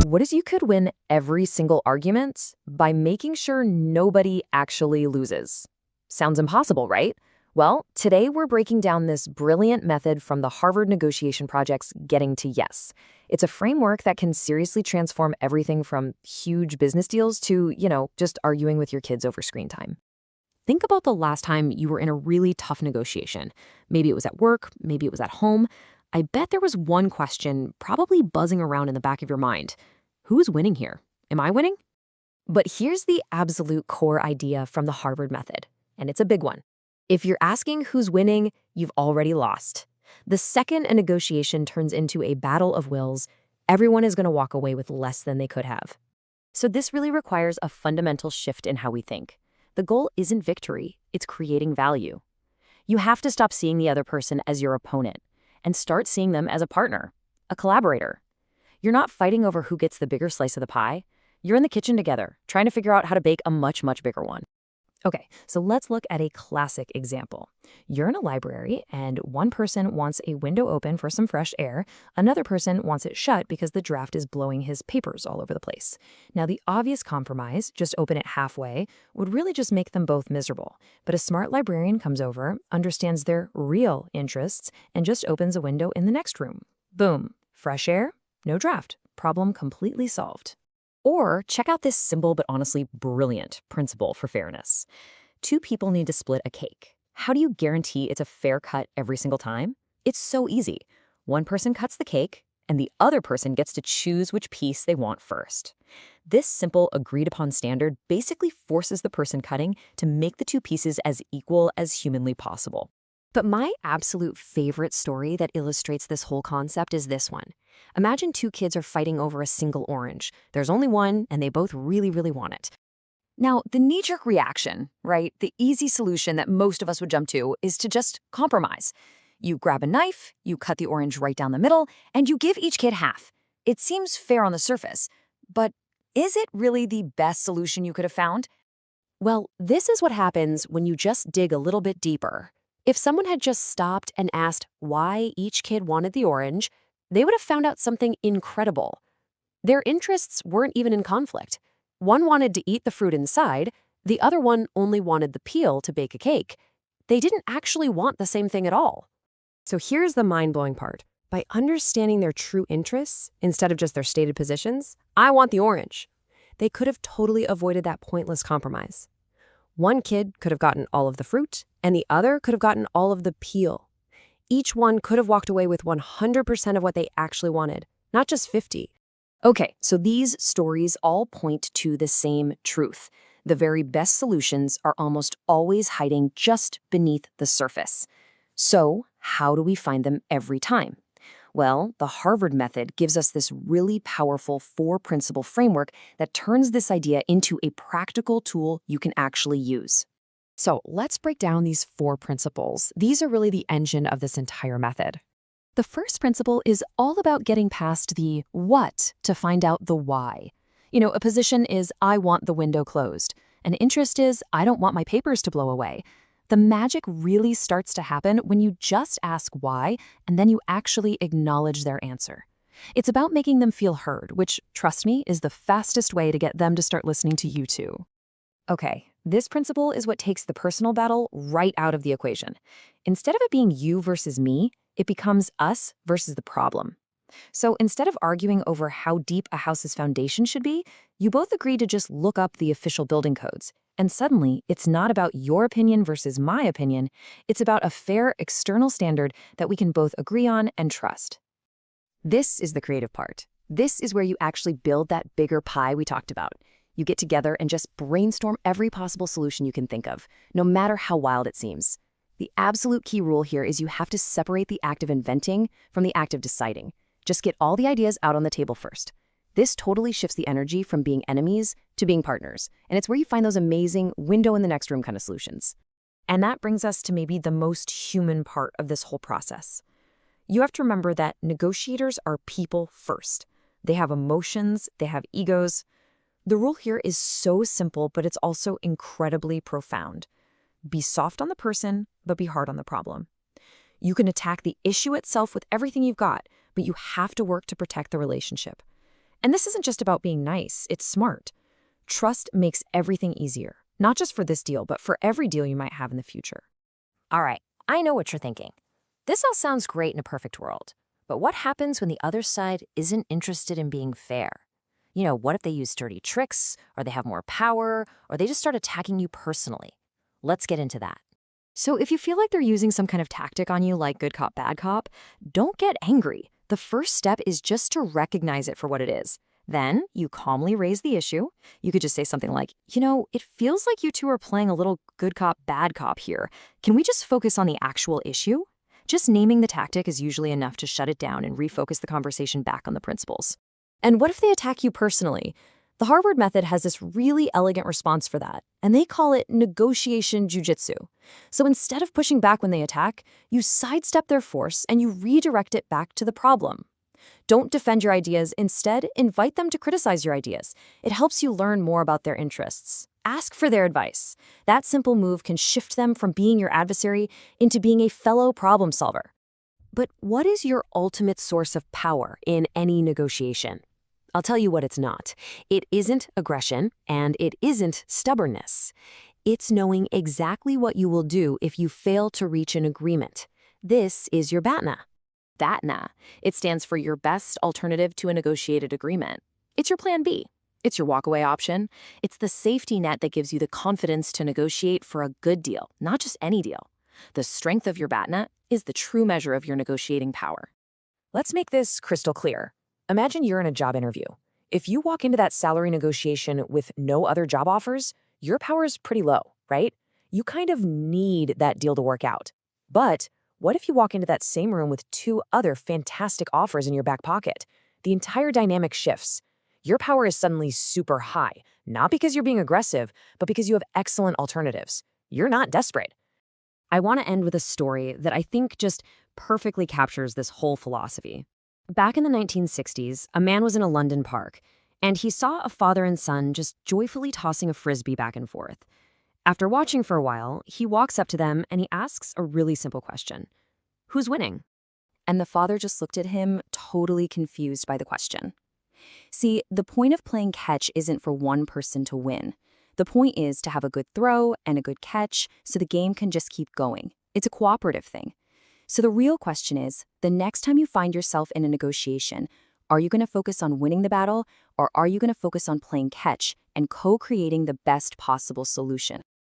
What if you could win every single argument by making sure nobody actually loses? Sounds impossible, right? Well, today we're breaking down this brilliant method from the Harvard Negotiation Project's Getting to Yes. It's a framework that can seriously transform everything from huge business deals to, just arguing with your kids over screen time. Think about the last time you were in a really tough negotiation. Maybe it was at work, maybe it was at home. I bet there was one question probably buzzing around in the back of your mind. Who's winning here? Am I winning? But here's the absolute core idea from the Harvard method, and it's a big one. If you're asking who's winning, you've already lost. The second a negotiation turns into a battle of wills, everyone is going to walk away with less than they could have. So this really requires a fundamental shift in how we think. The goal isn't victory, it's creating value. You have to stop seeing the other person as your opponent and start seeing them as a partner, a collaborator. You're not fighting over who gets the bigger slice of the pie. You're in the kitchen together, trying to figure out how to bake a much, much bigger one. Okay, so let's look at a classic example. You're in a library, and one person wants a window open for some fresh air. Another person wants it shut because the draft is blowing his papers all over the place. Now, the obvious compromise, just open it halfway, would really just make them both miserable. But a smart librarian comes over, understands their real interests, and just opens a window in the next room. Boom, fresh air. No draft. Problem completely solved. Or check out this simple but honestly brilliant principle for fairness. Two people need to split a cake. How do you guarantee it's a fair cut every single time? It's so easy. One person cuts the cake, and the other person gets to choose which piece they want first. This simple agreed-upon standard basically forces the person cutting to make the two pieces as equal as humanly possible. But my absolute favorite story that illustrates this whole concept is this one. Imagine two kids are fighting over a single orange. There's only one, and they both really, really want it. Now, the knee-jerk reaction, right, the easy solution that most of us would jump to is to just compromise. You grab a knife, you cut the orange right down the middle, and you give each kid half. It seems fair on the surface, but is it really the best solution you could have found? Well, this is what happens when you just dig a little bit deeper. If someone had just stopped and asked why each kid wanted the orange, they would have found out something incredible. Their interests weren't even in conflict. One wanted to eat the fruit inside, the other one only wanted the peel to bake a cake. They didn't actually want the same thing at all. So here's the mind-blowing part. By understanding their true interests, instead of just their stated positions, I want the orange, they could have totally avoided that pointless compromise. One kid could have gotten all of the fruit, and the other could have gotten all of the peel. Each one could have walked away with 100% of what they actually wanted, not just 50. Okay, so these stories all point to the same truth. The very best solutions are almost always hiding just beneath the surface. So, how do we find them every time? Well, the Harvard method gives us this really powerful 4-principle framework that turns this idea into a practical tool you can actually use. So let's break down these 4 principles. These are really the engine of this entire method. The first principle is all about getting past the what to find out the why. A position is I want the window closed. An interest is I don't want my papers to blow away. The magic really starts to happen when you just ask why, and then you actually acknowledge their answer. It's about making them feel heard, which, trust me, is the fastest way to get them to start listening to you too. Okay, this principle is what takes the personal battle right out of the equation. Instead of it being you versus me, it becomes us versus the problem. So instead of arguing over how deep a house's foundation should be, you both agree to just look up the official building codes. And suddenly, it's not about your opinion versus my opinion. It's about a fair external standard that we can both agree on and trust. This is the creative part. This is where you actually build that bigger pie we talked about. You get together and just brainstorm every possible solution you can think of, no matter how wild it seems. The absolute key rule here is you have to separate the act of inventing from the act of deciding. Just get all the ideas out on the table first. This totally shifts the energy from being enemies to being partners, and it's where you find those amazing window in the next room kind of solutions. And that brings us to maybe the most human part of this whole process. You have to remember that negotiators are people first. They have emotions, they have egos. The rule here is so simple, but it's also incredibly profound. Be soft on the person, but be hard on the problem. You can attack the issue itself with everything you've got, but you have to work to protect the relationship. And this isn't just about being nice, it's smart. Trust makes everything easier, not just for this deal, but for every deal you might have in the future. All right, I know what you're thinking. This all sounds great in a perfect world, but what happens when the other side isn't interested in being fair? What if they use dirty tricks, or they have more power, or they just start attacking you personally? Let's get into that. So if you feel like they're using some kind of tactic on you like good cop, bad cop, don't get angry. The first step is just to recognize it for what it is. Then you calmly raise the issue. You could just say something like, it feels like you two are playing a little good cop, bad cop here. Can we just focus on the actual issue? Just naming the tactic is usually enough to shut it down and refocus the conversation back on the principles. And what if they attack you personally? The Harvard method has this really elegant response for that, and they call it negotiation jujitsu. So instead of pushing back when they attack, you sidestep their force and you redirect it back to the problem. Don't defend your ideas. Instead, invite them to criticize your ideas. It helps you learn more about their interests. Ask for their advice. That simple move can shift them from being your adversary into being a fellow problem solver. But what is your ultimate source of power in any negotiation? I'll tell you what it's not. It isn't aggression, and it isn't stubbornness. It's knowing exactly what you will do if you fail to reach an agreement. This is your BATNA. BATNA. It stands for your best alternative to a negotiated agreement. It's your plan B. It's your walkaway option. It's the safety net that gives you the confidence to negotiate for a good deal, not just any deal. The strength of your BATNA is the true measure of your negotiating power. Let's make this crystal clear. Imagine you're in a job interview. If you walk into that salary negotiation with no other job offers, your power is pretty low, right? You kind of need that deal to work out. But what if you walk into that same room with 2 other fantastic offers in your back pocket? The entire dynamic shifts. Your power is suddenly super high, not because you're being aggressive, but because you have excellent alternatives. You're not desperate. I want to end with a story that I think just perfectly captures this whole philosophy. Back in the 1960s, a man was in a London park, and he saw a father and son just joyfully tossing a Frisbee back and forth. After watching for a while, he walks up to them and he asks a really simple question. Who's winning? And the father just looked at him, totally confused by the question. See, the point of playing catch isn't for one person to win. The point is to have a good throw and a good catch so the game can just keep going. It's a cooperative thing. So the real question is, the next time you find yourself in a negotiation, are you going to focus on winning the battle, or are you going to focus on playing catch and co-creating the best possible solution?